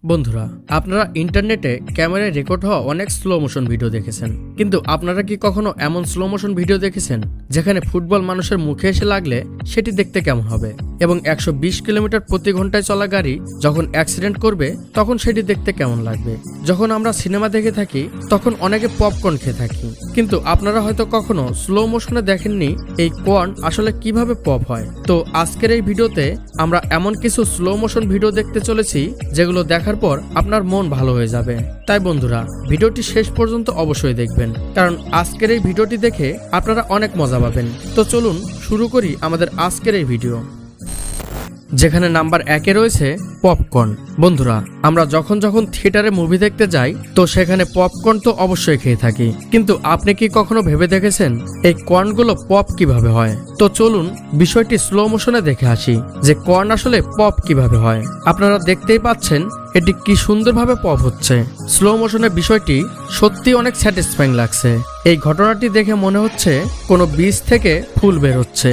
বন্ধুরা, আপনারা ইন্টারনেটে ক্যামেরায় রেকর্ড হওয়া অনেক স্লো মোশন ভিডিও দেখেছেন, কিন্তু আপনারা কি কখনো এমন স্লো মোশন ভিডিও দেখেছেন যেখানে ফুটবল মানুষের মুখে এসে লাগলে সেটি দেখতে কেমন হবে, এবং 120 কিলোমিটার প্রতি ঘন্টায় চলা গাড়ি যখন অ্যাক্সিডেন্ট করবে তখন সেটি দেখতে কেমন লাগবে? যখন আমরা সিনেমা দেখে থাকি তখন অনেকে পপকর্ন খেয়ে থাকি, কিন্তু আপনারা হয়তো কখনো স্লো মোশনে দেখেননি এই কর্ন আসলে কিভাবে পপ হয়। তো আজকের এই ভিডিওতে আমরা এমন কিছু স্লো মোশন ভিডিও দেখতে চলেছি যেগুলো দেখার পর আপনার মন ভালো হয়ে যাবে। তাই বন্ধুরা, ভিডিওটি শেষ পর্যন্ত অবশ্যই দেখবেন, কারণ আজকের এই ভিডিওটি দেখে আপনারা অনেক মজা পাবেন। তো চলুন শুরু করি আমাদের আজকের এই ভিডিও, যেখানে নাম্বার 1-এ রয়েছে পপকর্ন। বন্ধুরা, আমরা যখন থিয়েটারে মুভি দেখতে যাই তো সেখানে পপকর্ন তো অবশ্যই খেয়ে থাকি, কিন্তু আপনি কি কখনো ভেবে দেখেছেন এই কর্নগুলো পপ কিভাবে হয়? তো চলুন বিষয়টি স্লো মোশনে দেখে আসি যে কর্ন আসলে পপ কিভাবে হয়। আপনারা দেখতেই পাচ্ছেন এটি কি সুন্দরভাবে পপ হচ্ছে। স্লো মোশনের বিষয়টি সত্যি অনেক স্যাটিসফাইং লাগছে। এই ঘটনাটি দেখে মনে হচ্ছে কোনো বীজ থেকে ফুল বের হচ্ছে।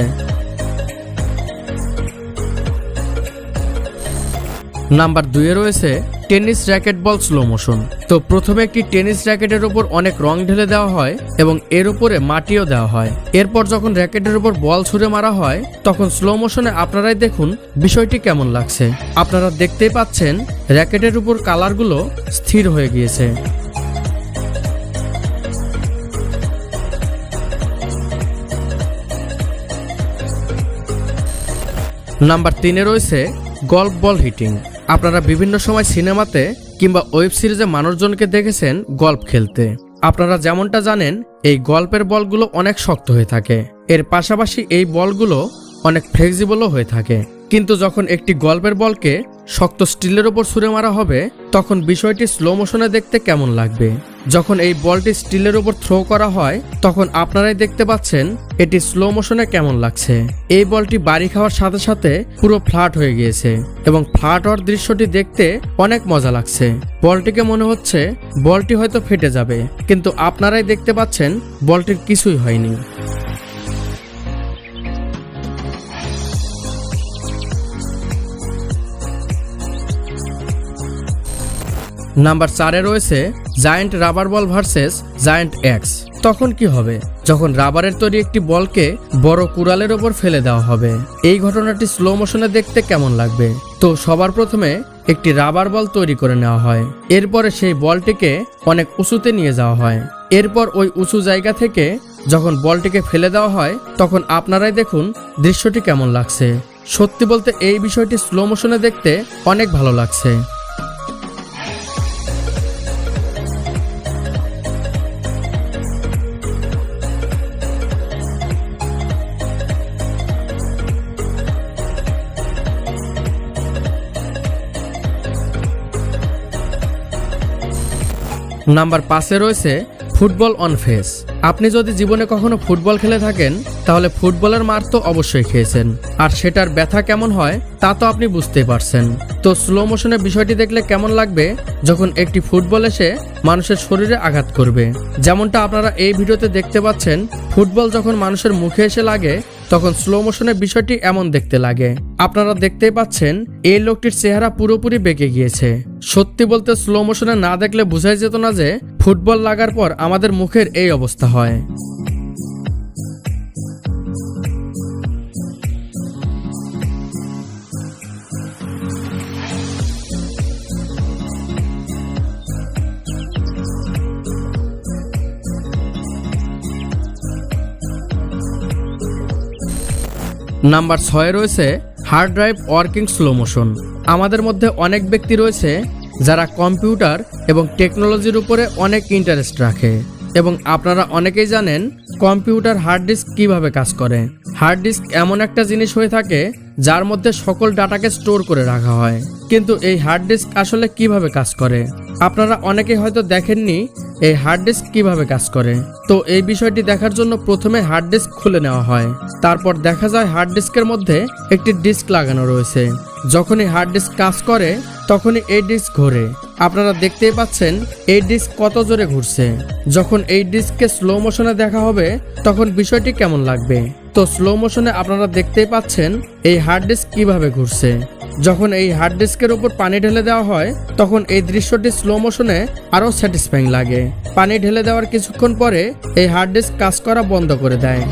নাম্বার 2-এ রয়েছে টেনিস র্যাকেট বল স্লো মোশন। তো প্রথমে একটি টেনিস র্যাকেটের উপর অনেক রং ঢেলে দেওয়া হয় এবং এর উপরে মাটিও দেওয়া হয়। এরপর যখন র্যাকেটের উপর বল ছুঁড়ে মারা হয় তখন স্লো মোশনে আপনারাই দেখুন বিষয়টি কেমন লাগছে। আপনারা দেখতেই পাচ্ছেন র্যাকেটের উপর কালারগুলো স্থির হয়ে গিয়েছে। নাম্বার 3-এ রয়েছে গল্ফ বল হিটিং। আপনারা বিভিন্ন সময় সিনেমাতে কিংবা ওয়েব সিরিজে মানুষজনকে দেখেছেন গল্ফ খেলতে। আপনারা যেমনটা জানেন এই গল্ফের বলগুলো অনেক শক্ত হয়ে থাকে, এর পাশাপাশি এই বলগুলো অনেক ফ্লেক্সিবলও হয়ে থাকে। কিন্তু যখন একটি গল্ফের বলকে শক্ত স্টিলের উপর ছুঁড়ে মারা হবে তখন বিষয়টি স্লো মোশনে দেখতে কেমন লাগবে। যখন এই বলটি স্টিলের উপর থ্রো করা হয় তখন আপনারাই দেখতে পাচ্ছেন এটি স্লো মোশনে কেমন লাগছে। এই বলটি বাড়ি খাওয়ার সাথে সাথে পুরো ফ্ল্যাট হয়ে গিয়েছে এবং ফ্ল্যাট হওয়ার দৃশ্যটি দেখতে অনেক মজা লাগছে। বলটিকে মনে হচ্ছে বলটি হয়তো ফেটে যাবে, কিন্তু আপনারাই দেখতে পাচ্ছেন বলটির কিছুই হয়নি। নাম্বার 4-এ রয়েছে জায়ান্ট রাবার বল ভার্সেস জায়ান্ট এক্স। তখন কি হবে যখন রাবারের তৈরি একটি বলকে বড় কুড়ালের ওপর ফেলে দেওয়া হবে? এই ঘটনাটি স্লো মোশনে দেখতে কেমন লাগবে? তো সবার প্রথমে একটি রাবার বল তৈরি করে নেওয়া হয়, এরপরে সেই বলটিকে অনেক উঁচুতে নিয়ে যাওয়া হয়। এরপর ওই উঁচু জায়গা থেকে যখন বলটিকে ফেলে দেওয়া হয় তখন আপনারাই দেখুন দৃশ্যটি কেমন লাগছে। সত্যি বলতে এই বিষয়টি স্লো মোশনে দেখতে অনেক ভালো লাগছে। নাম্বার 5-এ রয়েছে ফুটবল অন ফেস। আপনি যদি জীবনে কখনো ফুটবল খেলে থাকেন তাহলে ফুটবলের মার তো অবশ্যই খেয়েছেন, আর সেটার ব্যথা কেমন হয় তা তো আপনি বুঝতেই পারছেন। তো স্লো মোশনে বিষয়টি দেখলে কেমন লাগবে যখন একটি ফুটবল এসে মানুষের শরীরে আঘাত করবে? যেমনটা আপনারা এই ভিডিওতে দেখতে পাচ্ছেন, ফুটবল যখন মানুষের মুখে এসে লাগে তখন স্লো মোশনে বিষয়টি এমন দেখতে লাগে। আপনারা দেখতেই পাচ্ছেন এই লোকটির চেহারা পুরোপুরি বেঁকে গিয়েছে। সত্যি বলতে স্লো মোশনে না দেখলে বোঝাই যেত না যে ফুটবল লাগার পর আমাদের মুখের এই অবস্থা হয়। নাম্বার 6-এ রয়েছে hard drive working slow motion. আমাদের মধ্যে অনেক ব্যক্তি রয়েছে যারা কম্পিউটার এবং টেকনোলজির উপরে অনেক ইন্টারেস্ট রাখে, এবং আপনারা অনেকেই জানেন কম্পিউটার হার্ড ডিস্ক কিভাবে কাজ করে। হার্ড ডিস্ক এমন একটা জিনিস হয়ে থাকে যার মধ্যে সকল ডাটাকে স্টোর করে রাখা হয়, কিন্তু এই হার্ড ডিস্ক আসলে কিভাবে কাজ করে আপনারা অনেকেই হয়তো দেখেননি এই হার্ড ডিস্ক কিভাবে কাজ করে। তো এই বিষয়টি দেখার জন্য প্রথমে হার্ড ডিস্ক খুলে নেওয়া হয়, তারপর দেখা যায় হার্ড ডিস্কের মধ্যে একটি ডিস্ক লাগানো রয়েছে। যখনই হার্ড ডিস্ক কাজ করে তখনই এই ডিস্ক ঘোরে। আপনারা দেখতেই পাচ্ছেন এই ডিস্ক কত জোরে ঘুরছে। যখন এই ডিস্ককে স্লো মোশনে দেখা হবে তখন বিষয়টি কেমন লাগবে? তো স্লো মোশনে আপনারা দেখতেই পাচ্ছেন এই হার্ড ডিস্ক কিভাবে ঘুরছে। যখন এই হার্ড ডিস্কের উপর পানি ঢেলে দেওয়া হয় তখন এই দৃশ্যটি স্লো মোশনে আরো স্যাটিসফাইং লাগে। পানি ঢেলে দেওয়ার কিছুক্ষণ পরে এই হার্ড ডিস্ক কাজ করা বন্ধ করে দেয়।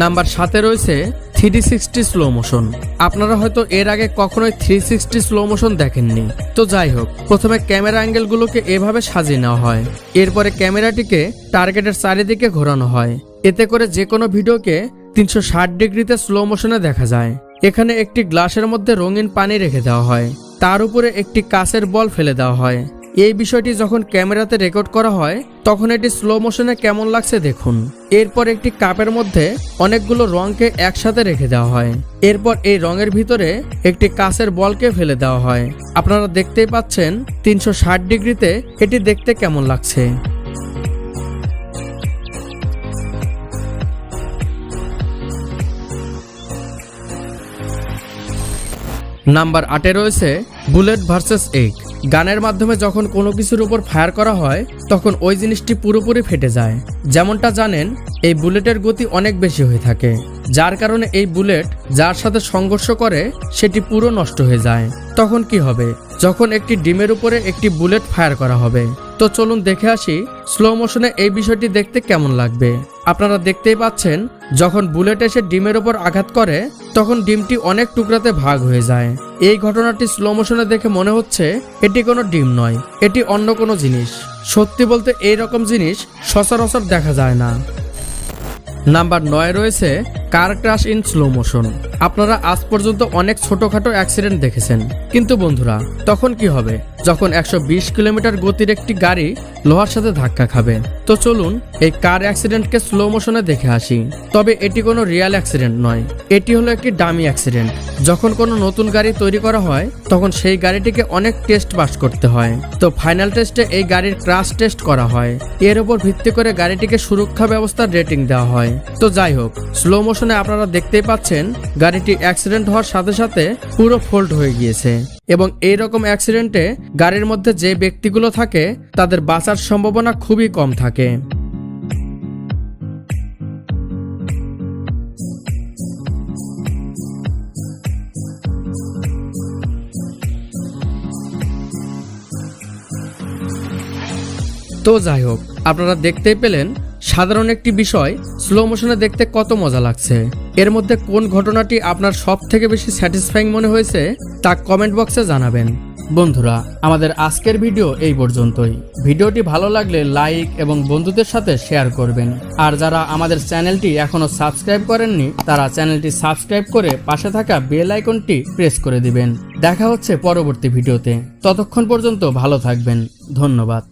নাম্বার 7-এ রয়েছে 360 স্লো মোশন। আপনারা হয়তো এর আগে কখনোই 360 স্লো মোশন দেখেননি। তো যাই হোক, প্রথমে ক্যামেরা অ্যাঙ্গেলগুলোকে এভাবে সাজিয়ে নেওয়া হয়, এরপরে ক্যামেরাটিকে টার্গেটের চারিদিকে ঘোরানো হয়। এতে করে যে কোনো ভিডিওকে 360 ডিগ্রিতে স্লো মোশনে দেখা যায়। এখানে একটি গ্লাসের মধ্যে রঙিন পানি রেখে দেওয়া হয়, তার উপরে একটি কাচের বল ফেলে দেওয়া হয়। এই বিষয়টি যখন ক্যামেরাতে রেকর্ড করা হয় তখন এটি স্লো মোশনে কেমন লাগছে দেখুন। এরপর একটি কাপের মধ্যে অনেকগুলো রঙকে একসাথে রেখে দেওয়া হয়, এরপর এই রঙের ভিতরে একটি কাচের বলকে ফেলে দেওয়া হয়। আপনারা দেখতেই পাচ্ছেন 360 ডিগ্রিতে এটি দেখতে কেমন লাগছে। নাম্বার 8-এ রয়েছে বুলেট ভার্সেস এগ। গানের মাধ্যমে যখন কোনো কিছুর উপর ফায়ার করা হয় তখন ওই জিনিসটি পুরোপুরি ফেটে যায়। যেমনটা জানেন, এই বুলেটের গতি অনেক বেশি হয়ে থাকে, যার কারণে এই বুলেট যার সাথে সংঘর্ষ করে সেটি পুরো নষ্ট হয়ে যায়। তখন কি হবে যখন একটি ডিমের উপরে একটি বুলেট ফায়ার করা হবে? তো চলুন দেখে আসি স্লো মোশনে এই বিষয়টি দেখতে কেমন লাগবে। আপনারা দেখতেই পাচ্ছেন যখন বুলেট এসে ডিমের ওপর আঘাত করে তখন ডিমটি অনেক টুকরাতে ভাগ হয়ে যায়। এই ঘটনাটি স্লো মোশনে দেখে মনে হচ্ছে এটি কোনো ডিম নয়, এটি অন্য কোনো জিনিস। সত্যি বলতে এই রকম জিনিস সচরাচর দেখা যায় না। নাম্বার 9-এ রয়েছে কার ক্র্যাশ ইন স্লো মোশন। আপনারা আজ পর্যন্ত অনেক ছোটখাটো অ্যাক্সিডেন্ট দেখেছেন, কিন্তু বন্ধুরা তখন কি হবে যখন 120 কিলোমিটার গতির একটি গাড়ি লোহার সাথে ধাক্কা খাবে? তো চলুন এই কার অ্যাক্সিডেন্টকে স্লো মোশনে দেখে আসি। তবে এটি কোনো রিয়েল অ্যাক্সিডেন্ট নয়, এটি হলো একটি ডামি অ্যাক্সিডেন্ট। যখন কোনো নতুন গাড়ি তৈরি করা হয় তখন সেই গাড়িটিকে অনেক টেস্ট পাস করতে হয়। তো ফাইনাল টেস্টে এই গাড়ির ক্র্যাশ টেস্ট করা হয়, এর উপর ভিত্তি করে গাড়িটিকে সুরক্ষা ব্যবস্থার রেটিং দেওয়া হয়। তো যাই হোক, স্লো মোশনে আপনারা দেখতেই পাচ্ছেন গাড়িটি অ্যাক্সিডেন্ট হওয়ার সাথে সাথে পুরো ফোল্ড হয়ে গিয়েছে, এবং এই রকম অ্যাক্সিডেন্টে গাড়ির মধ্যে যে ব্যক্তিগুলো থাকে তাদের বাঁচার সম্ভাবনা খুবই কম থাকে। তো যাই হোক, আপনারা দেখতেই পেলেন সাধারণ একটি বিষয় স্লো মোশনে দেখতে কত মজা লাগছে। এর মধ্যে কোন ঘটনাটি আপনার সব থেকে বেশি স্যাটিসফাইং মনে হয়েছে তা কমেন্ট বক্সে জানাবেন। বন্ধুরা, আমাদের আজকের ভিডিও এই পর্যন্তই। ভিডিওটি ভালো লাগলে লাইক এবং বন্ধুদের সাথে শেয়ার করবেন। আর যারা আমাদের চ্যানেলটি এখনো সাবস্ক্রাইব করেননি তারা চ্যানেলটি সাবস্ক্রাইব করে পাশে থাকা বেল আইকনটি প্রেস করে দিবেন। দেখা হচ্ছে পরবর্তী ভিডিওতে। ততক্ষণ পর্যন্ত ভালো থাকবেন। ধন্যবাদ।